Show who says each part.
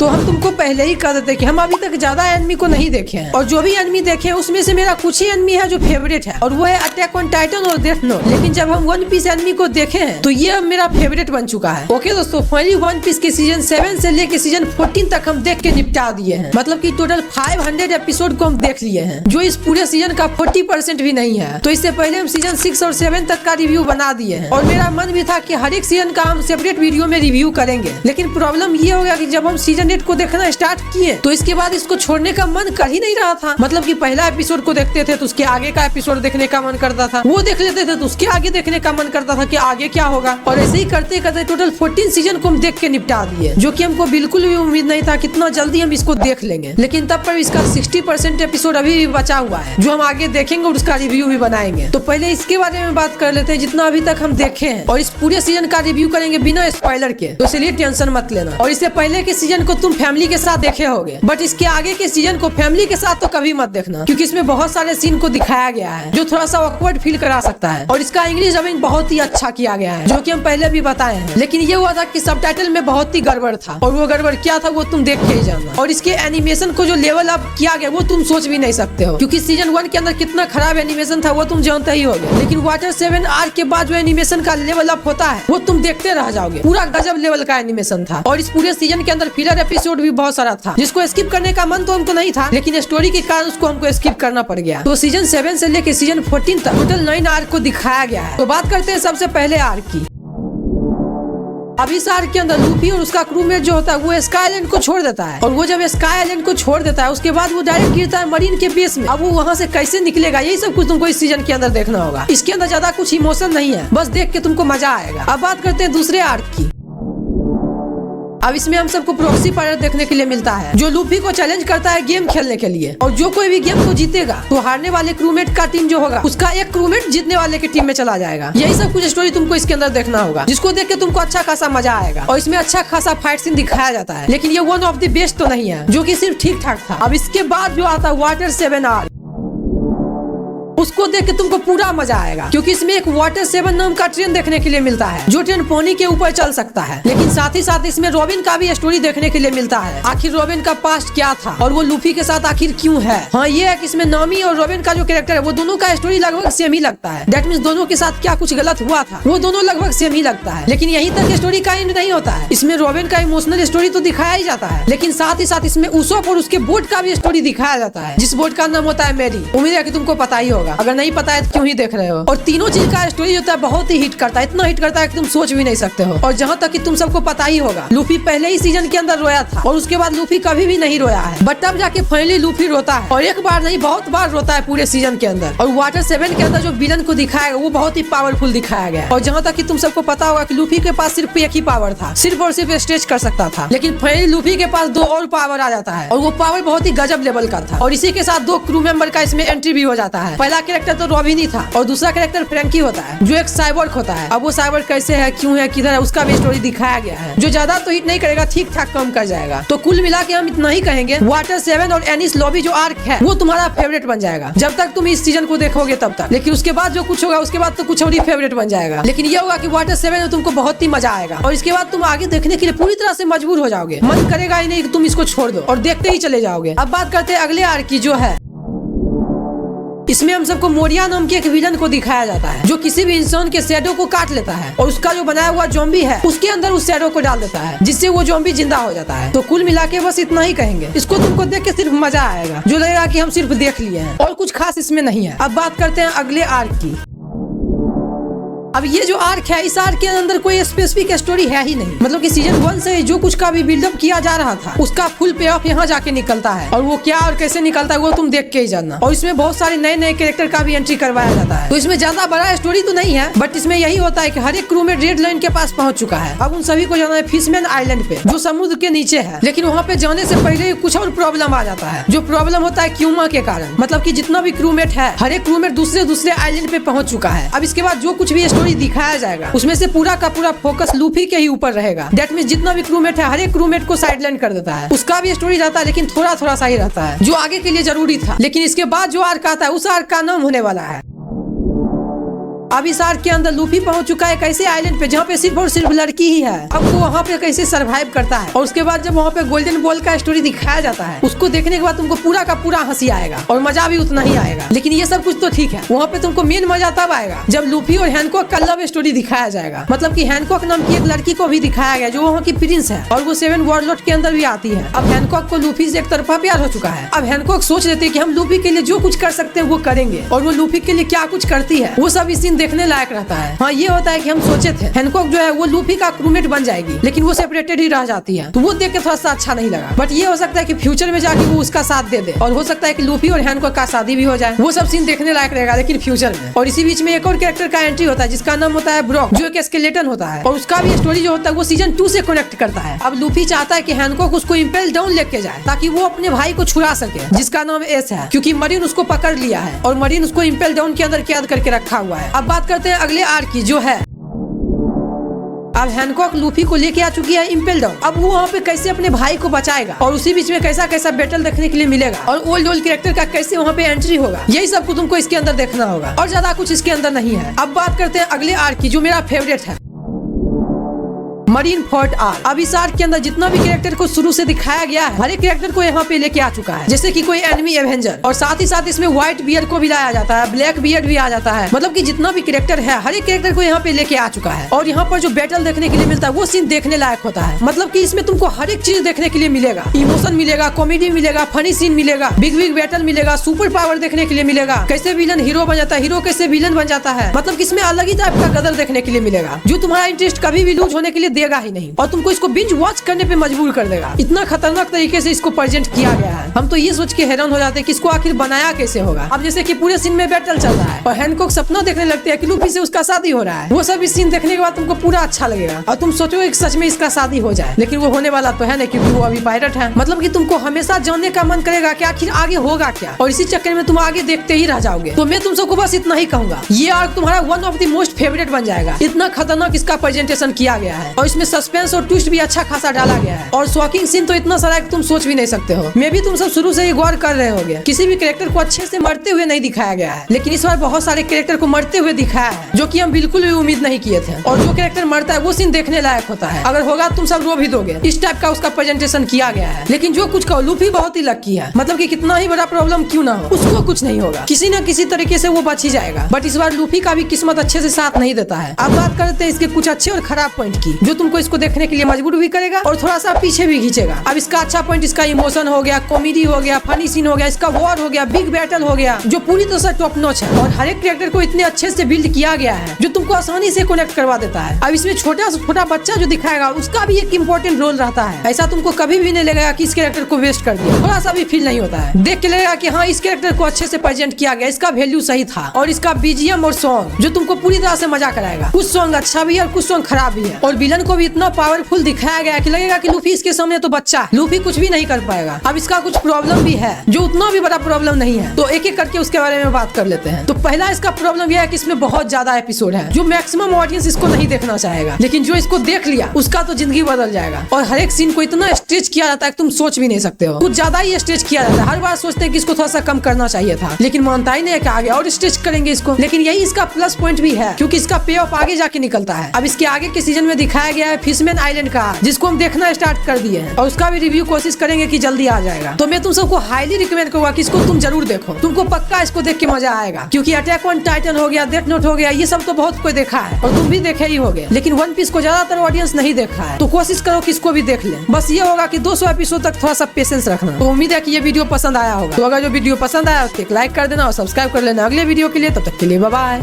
Speaker 1: तो हम तुमको पहले ही कह देते कि हम अभी तक ज्यादा एनिमी को नहीं देखे हैं, और जो भी एनिमी देखे हैं उसमें से मेरा कुछ ही एनिमी है जो फेवरेट है, और वो है अटैक ऑन टाइटन और डेथ नोट। लेकिन जब हम वन पीस एनिमी को देखे हैं तो ये मेरा फेवरेट बन चुका है। ओके दोस्तों, फाइनली वन पीस के सीजन 7 से लेके सीजन 14 तक हम देख के निपटा दिए हैं। मतलब कि टोटल 500 एपिसोड को हम देख लिए हैं, जो इस पूरे सीजन का 40% भी नहीं है। तो इससे पहले हम सीजन 6 और 7 तक का रिव्यू बना दिए हैं, और मेरा मन भी था कि हर एक सीजन का हम सेपरेट वीडियो में रिव्यू करेंगे। लेकिन प्रॉब्लम ये हो गया कि जब हम सीजन 8 को देखना स्टार्ट किए तो इसके बाद इसको छोड़ने का मन कर ही नहीं रहा था। मतलब कि पहला एपिसोड को देखते थे तो उसके आगे का एपिसोड देखने का मन करता था, वो देख लेते थे तो उसके आगे देखने का मन करता था कि आगे क्या होगा। और ऐसे ही करते करते टोटल 14 सीजन को हम देख के निपटा दिए, जो कि हमको बिल्कुल भी उम्मीद नहीं था कितना जल्दी हम इसको देख लेंगे। लेकिन तब पर इसका 60% एपिसोड अभी भी बचा हुआ है, जो हम आगे देखेंगे और उसका रिव्यू भी बनाएंगे। तो पहले इसके बारे में बात कर लेते हैं जितना अभी तक हम देखे हैं, और इस पूरे सीजन का रिव्यू करेंगे बिना स्पॉइलर के, तो इसलिए टेंशन मत लेना। और इससे पहले के सीजन को तुम फैमिली के साथ देखे होगे, बट इसके आगे के सीजन को फैमिली के साथ तो कभी मत देखना, क्योंकि इसमें बहुत सारे सीन को दिखाया गया है जो थोड़ा सा ऑकवर्ड फील करा सकता है। और इसका इंग्लिश डबिंग बहुत ही अच्छा किया गया है, जो कि हम पहले भी बताए हैं। लेकिन ये हुआ था कि सबटाइटल में बहुत ही गड़बड़ था, और वो गड़बड़ क्या था वो तुम देख के ही जाना। और इसके एनिमेशन को जो लेवल अप किया गया वो तुम सोच भी नहीं सकते हो, क्योंकि सीजन 1 के अंदर कितना खराब एनिमेशन था वो तुम जानते ही होगे। लेकिन वाटर 7 आर्क के बाद जो एनिमेशन का लेवल अप होता है वो तुम देखते रह जाओगे। पूरा गजब लेवल का एनिमेशन था। और इस पूरे सीजन के अंदर फिलर एपिसोड भी बहुत सारा था, जिसको स्किप करने का मन तो हमको नहीं था, लेकिन स्टोरी के कारण उसको हमको स्किप करना पड़ गया। तो सीजन 7 से लेकर सीजन 14 तक टोटल 9 आर्क को दिखाया गया है। तो बात करते हैं सबसे पहले आर्क की। अब इस आर्क के अंदर लूफी और उसका क्रूमेट जो होता है वो स्काई आइलैंड को छोड़ देता है, और वो जब स्काई आइलैंड को छोड़ देता है उसके बाद वो डायरेक्ट गिरता है मरीन के बेस में। अब वो वहाँ से कैसे निकलेगा यही सब कुछ तुमको इस सीजन के अंदर देखना होगा। इसके अंदर ज्यादा कुछ इमोशन नहीं है, बस देख के तुमको मजा आएगा। अब बात करते हैं दूसरे आर्क की। अब इसमें हम सबको प्रॉक्सी पायलट देखने के लिए मिलता है, जो लूफी को चैलेंज करता है गेम खेलने के लिए, और जो कोई भी गेम को जीतेगा तो हारने वाले क्रूमेट का टीम जो होगा उसका एक क्रूमेट जीतने वाले की टीम में चला जाएगा। यही सब कुछ स्टोरी तुमको इसके अंदर देखना होगा, जिसको देख के तुमको अच्छा खासा मजा आएगा। और इसमें अच्छा खासा फाइट सीन दिखाया जाता है, लेकिन ये वन ऑफ द बेस्ट तो नहीं है, जो कि सिर्फ ठीक ठाक था। अब इसके बाद जो आता है वाटर 7 आर्क, उसको देख के तुमको पूरा मजा आएगा, क्योंकि इसमें एक वाटर 7 नाम का ट्रेन देखने के लिए मिलता है, जो ट्रेन पानी के ऊपर चल सकता है। लेकिन साथ ही साथ इसमें रॉबिन का भी स्टोरी देखने के लिए मिलता है। आखिर रॉबिन का पास्ट क्या था और वो लूफी के साथ आखिर क्यों है। हाँ, ये है कि इसमें नामी और रॉबिन का जो कैरेक्टर है वो दोनों का स्टोरी लगभग सेम ही लगता है। दैट मींस दोनों के साथ क्या कुछ गलत हुआ था वो दोनों लगभग सेम ही लगता है। लेकिन यहीं तक स्टोरी का एंड नहीं होता है। इसमें रॉबिन का इमोशनल स्टोरी तो दिखाया ही जाता है, लेकिन साथ ही साथ इसमें उसोप और उसके बोट का भी स्टोरी दिखाया जाता है, जिस बोट का नाम होता है मेरी। उम्मीद है कि तुमको पता ही होगा, अगर नहीं पता है क्यों ही देख रहे हो। और तीनों चीज का स्टोरी होता है बहुत ही हिट करता है, इतना हिट करता है कि तुम सोच भी नहीं सकते हो। और जहाँ तक कि तुम सबको पता ही होगा, लूफी पहले ही सीजन के अंदर रोया था, और उसके बाद लूफी कभी भी नहीं रोया है, बट अब जाके फाइनली लूफी रोता है, और एक बार नहीं बहुत बार रोता है पूरे सीजन के अंदर। और वाटर 7 के अंदर जो विलन को दिखाया वो बहुत ही पावरफुल दिखाया गया। और जहाँ तक कि तुम सबको पता होगा कि लूफी के पास सिर्फ एक ही पावर था, सिर्फ और सिर्फ स्ट्रेच कर सकता था, लेकिन फाइनली लूफी के पास 2 और पावर आ जाता है, और वो पावर बहुत ही गजब लेवल का था। और इसी के साथ 2 क्रू मेंबर का इसमें एंट्री भी हो जाता है। पहला कैरेक्टर तो रॉबिन ही था, और दूसरा कैरेक्टर फ्रैंकी होता है, जो एक साइबोर्ग होता है। अब वो साइबोर्ग कैसे है, क्यों है, किधर है, उसका भी स्टोरी दिखाया गया है, जो ज्यादा तो हिट नहीं करेगा, ठीक ठाक काम कर जाएगा। तो कुल मिला के हम इतना ही कहेंगे, वाटर 7 और एनिस लॉबी जो आर्क है वो तुम्हारा फेवरेट बन जाएगा जब तक तुम इस सीजन को देखोगे तब तक। लेकिन उसके बाद जो कुछ होगा उसके बाद तो कुछ और ही फेवरेट बन जाएगा। लेकिन ये होगा कि वाटर 7 में तुमको बहुत ही मजा आएगा, और इसके बाद तुम आगे देखने के लिए पूरी तरह से मजबूर हो जाओगे। मन करेगा ही नहीं कि तुम इसको छोड़ दो और देखते ही चले जाओगे। अब बात करते हैं अगले आर्क की, जो है इसमें हम सबको मोरिया नाम के एक विलन को दिखाया जाता है, जो किसी भी इंसान के शैडो को काट लेता है, और उसका जो बनाया हुआ ज़ॉम्बी है उसके अंदर उस शैडो को डाल देता है, जिससे वो ज़ॉम्बी जिंदा हो जाता है। तो कुल मिला के बस इतना ही कहेंगे, इसको तुमको देख के सिर्फ मजा आएगा, जो लगेगा कि हम सिर्फ देख लिए हैं, और कुछ खास इसमें नहीं है। अब बात करते हैं अगले आर्क की। अब ये जो आर्क है, इस आर्क के अंदर कोई स्पेसिफिक स्टोरी है ही नहीं। मतलब कि सीजन 1 से जो कुछ का भी बिल्डअप किया जा रहा था उसका फुल पे ऑफ यहाँ जाके निकलता है, और वो क्या और कैसे निकलता है वो तुम देख के ही जानना। और इसमें बहुत सारे नए नए कैरेक्टर का भी एंट्री करवाया जाता है। तो इसमें ज्यादा बड़ा स्टोरी तो नहीं है, बट इसमें यही होता है कि हर एक क्रू में रेड लाइन के पास पहुंच चुका है। अब उन सभी को जाना है फिशमैन आइलैंड पे, जो समुद्र के नीचे है। लेकिन वहाँ पे जाने से पहले कुछ और प्रॉब्लम आ जाता है, जो प्रॉब्लम होता है क्यूमा के कारण। मतलब कि जितना भी क्रूमेट है, हर एक क्रूमेट दूसरे दूसरे आइलैंड पे पहुंच चुका है। अब इसके बाद जो कुछ भी स्टोरी दिखाया जाएगा उसमें से पूरा का पूरा फोकस लूफी के ही ऊपर रहेगा। दैट मींस जितना भी क्रूमेट है हर एक क्रूमेट को साइडलाइन कर देता है। उसका भी स्टोरी रहता है, लेकिन थोड़ा थोड़ा सा ही रहता है, जो आगे के लिए जरूरी था। लेकिन इसके बाद जो आर्क आता है उस आर्क का नाम होने वाला है अब इस आर्क के अंदर लूफी पहुंच चुका है एक ऐसे आइलैंड पे जहाँ पे सिर्फ और सिर्फ लड़की ही है। अब वो वहाँ पे कैसे सरवाइव करता है और उसके बाद जब वहाँ पे गोल्डन बॉल का स्टोरी दिखाया जाता है, उसको देखने के बाद तुमको पूरा का पूरा हंसी आएगा और मजा भी उतना ही आएगा। लेकिन ये सब कुछ तो ठीक है, वहाँ पे तुमको मेन मजा तब आएगा जब लूफी और हैनकॉक का लव स्टोरी दिखाया जाएगा। मतलब कि हैनकॉक नाम की एक लड़की को भी दिखाया गया जो वहाँ की प्रिंस है और वो 7 वॉरलॉर्ड के अंदर भी आती है। अब हैनकॉक को लूफी से एक तरफा प्यार हो चुका है। अब हैनकॉक सोच लेते हैं कि हम लूफी के लिए जो कुछ कर सकते हैं वो करेंगे और वो लूफी के लिए क्या कुछ करती है वो सब इस सीन देखने लायक रहता है। हाँ, ये होता है कि हम सोचे थे हैनकॉक जो है वो लूफी का क्रूमेट बन जाएगी, लेकिन वो सेपरेटेड ही रह जाती है, तो वो देख के थोड़ा सा अच्छा नहीं लगा। बट ये हो सकता है कि फ्यूचर में जाके वो उसका साथ दे दे और हो सकता है कि लूफी और हैनकॉक का शादी भी हो जाए। वो सब सीन देखने लायक रहेगा लेकिन फ्यूचर में। और इसी बीच में एक और कैरेक्टर का एंट्री होता है जिसका नाम होता है ब्रॉक, जो एक स्केलेटन होता है और उसका भी स्टोरी जो होता है वो सीजन 2 से कनेक्ट करता है। अब लूफी चाहता है कि हैनकॉक उसको इम्पेल डाउन लेके जाए ताकि वो अपने भाई को छुड़ा सके जिसका नाम एस है, क्योंकि मरीन उसको पकड़ लिया है और मरीन उसको इम्पेल डाउन के अंदर कैद करके रखा हुआ है। अब बात करते हैं अगले आर्क की जो है अब हैनकॉक लूफी को लेके आ चुकी है इम्पेल डाउन। अब वो वहाँ पे कैसे अपने भाई को बचाएगा और उसी बीच में कैसा कैसा बैटल देखने के लिए मिलेगा और ओल्ड कैरेक्टर का कैसे वहाँ पे एंट्री होगा, यही सब कुछ तुमको इसके अंदर देखना होगा और ज्यादा कुछ इसके अंदर नहीं है। अब बात करते हैं अगले आर्क की जो मेरा फेवरेट है, मरीन फोर्ट आर्क। अब इस आर्क के अंदर जितना भी कैरेक्टर को शुरू से दिखाया गया है हर एक कैरेक्टर को यहाँ पे लेके आ चुका है, जैसे कि कोई एनिमी एवेंजर, और साथ ही साथ इसमें व्हाइट बियर्ड को भी लाया जाता है, ब्लैक बियर्ड भी आ जाता है। मतलब कि जितना भी कैरेक्टर है हर एक कैरेक्टर को यहाँ पे लेके आ चुका है और यहाँ पर जो बैटल देखने के लिए मिलता है वो सीन देखने लायक होता है। मतलब कि इसमें तुमको हर एक चीज देखने के लिए मिलेगा, इमोशन मिलेगा, कॉमेडी मिलेगा, फनी सीन मिलेगा, बिग बिग बैटल मिलेगा, सुपर पावर देखने के लिए मिलेगा, कैसे विलन हीरो बन जाता है, हीरो कैसे विलन बन जाता है। मतलब कि इसमें अलग ही टाइप का गदर देखने के लिए मिलेगा जो तुम्हारा इंटरेस्ट कभी भी लूज होने के लिए देगा ही नहीं और तुमको इसको बिंज वॉच करने पे मजबूर कर देगा। इतना खतरनाक तरीके से इसको प्रेजेंट किया गया है, हम तो ये सोच के हैरान हो जाते हैं कि इसको आखिर बनाया कैसे होगा। अब जैसे कि पूरे सीन में बैटल चल रहा है और हैनकॉक सपना देखने लगते हैं कि लूफी से उसका शादी हो रहा है। वो सब इस सीन देखने के बाद तुमको पूरा अच्छा लगेगा और तुम सोचोगे कि सच में इसका शादी हो जाए, लेकिन वो होने वाला तो है नहीं क्योंकि वो अभी पायलट है। मतलब कि तुमको हमेशा जानने का मन करेगा कि आखिर आगे होगा क्या और इसी चक्कर में तुम आगे देखते ही रह जाओगे। तो मैं तुम सबको बस इतना ही कहूंगा, ये आर्क तुम्हारा one of the most favourite बन जाएगा। इतना खतरनाक इसका प्रेजेंटेशन किया गया है और इसमें सस्पेंस और ट्विस्ट भी अच्छा खासा डाला गया है और शॉकिंग सीन तो इतना सारा है कि तुम सोच भी नहीं सकते हो। मैं भी तुम सब शुरू से ही गौर कर रहे होगे, किसी भी कैरेक्टर को अच्छे से मरते हुए नहीं दिखाया गया है, लेकिन इस बार बहुत सारे कैरेक्टर को मरते हुए दिखाया है जो कि हम बिल्कुल भी उम्मीद नहीं किए थे। और जो कैरेक्टर मरता है वो सीन देखने लायक होता है, अगर होगा तुम सब रो भी दोगे। इस टाइप का उसका प्रेजेंटेशन किया गया है। लेकिन जो कुछ कहो लूफी बहुत ही लकी है, मतलब कि कितना ही बड़ा प्रॉब्लम क्यों ना हो उसको कुछ नहीं होगा, किसी न किसी तरीके से वो बच ही जाएगा। बट इस बार लूफी का भी किस्मत अच्छे से साथ नहीं देता है। अब बात करते हैं इसके कुछ अच्छे और खराब पॉइंट की जो तुमको इसको देखने के लिए मजबूर भी करेगा और थोड़ा सा पीछे भी खींचेगा। अब इसका अच्छा पॉइंट इसका इमोशन हो गया, कॉमेडी हो गया, फनी सीन हो गया, इसका वॉर हो गया, बिग बैटल हो गया जो पूरी तरह से टॉप नॉच है और हर एक कैरेक्टर को इतने अच्छे से बिल्ड किया गया है जो तुमको आसानी से कनेक्ट करवा देता है। अब इसमें छोटा से छोटा बच्चा जो दिखाएगा उसका भी एक इम्पोर्टेंट रोल रहता है। ऐसा तुमको कभी भी नहीं लगेगा कि इस कैरेक्टर को वेस्ट कर दिया, थोड़ा सा भी फील नहीं होता है। देख के लगेगा कि हाँ इस कैरेक्टर को अच्छे से प्रेजेंट किया गया, इसका वैल्यू सही था और इसका बीजीएम और सॉन्ग जो तुमको पूरी तरह से मजा कराएगा। कुछ सॉन्ग अच्छा भी है और कुछ सॉन्ग खराब भी है और विलन को भी इतना पावरफुल दिखाया गया कि लगेगा कि लूफी इसके सामने तो बच्चा, लूफी कुछ भी नहीं कर पाएगा। अब इसका कुछ प्रॉब्लम भी है जो उतना भी बड़ा प्रॉब्लम नहीं है, तो एक एक करके उसके बारे में बात कर लेते हैं। तो पहला इसका प्रॉब्लम यह है कि इसमें बहुत ज्यादा एपिसोड है जो मैक्सिमम ऑडियंस इसको नहीं देखना चाहेगा, लेकिन जो इसको देख लिया उसका तो जिंदगी बदल जाएगा। और हर एक सीन को इतना स्ट्रेच किया जाता है कि तुम सोच भी नहीं सकते हो, कुछ ज्यादा ही स्ट्रेच किया जाता है। हर बार सोचते हैं कि इसको थोड़ा सा कम करना चाहिए था, लेकिन मानता ही नहीं है कि आगे और स्ट्रेच करेंगे इसको। लेकिन यही इसका प्लस पॉइंट भी है क्योंकि इसका पे ऑफ आगे जाके निकलता है। अब इसके आगे के सीजन में दिखाया गया है फिशमैन आइलैंड का, जिसको हम देखना स्टार्ट कर दिए हैं और उसका भी रिव्यू कोशिश करेंगे कि जल्दी आ जाएगा। तो मैं तुम सबको हाईली रिकमेंड करूंगा कि इसको तुम जरूर देखो, तुमको पक्का इसको देख के मजा आएगा। क्योंकि अटैक ऑन टाइटन हो गया, डेथ नोट हो गया, ये सब तो बहुत कोई देखा है और तुम भी देखे ही होगे, लेकिन वन पीस को ज्यादातर ऑडियंस नहीं देखा है। तो कोशिश करो कि इसको भी देख ले। बस ये होगा कि 200 एपिसोड तक थोड़ा सा पेशेंस रखना। तो उम्मीद है कि ये वीडियो पसंद आया होगा। तो अगर जो वीडियो पसंद आया तो एक लाइक कर देना और सब्सक्राइब कर लेना अगले वीडियो के लिए। तब तक के लिए बाय बाय।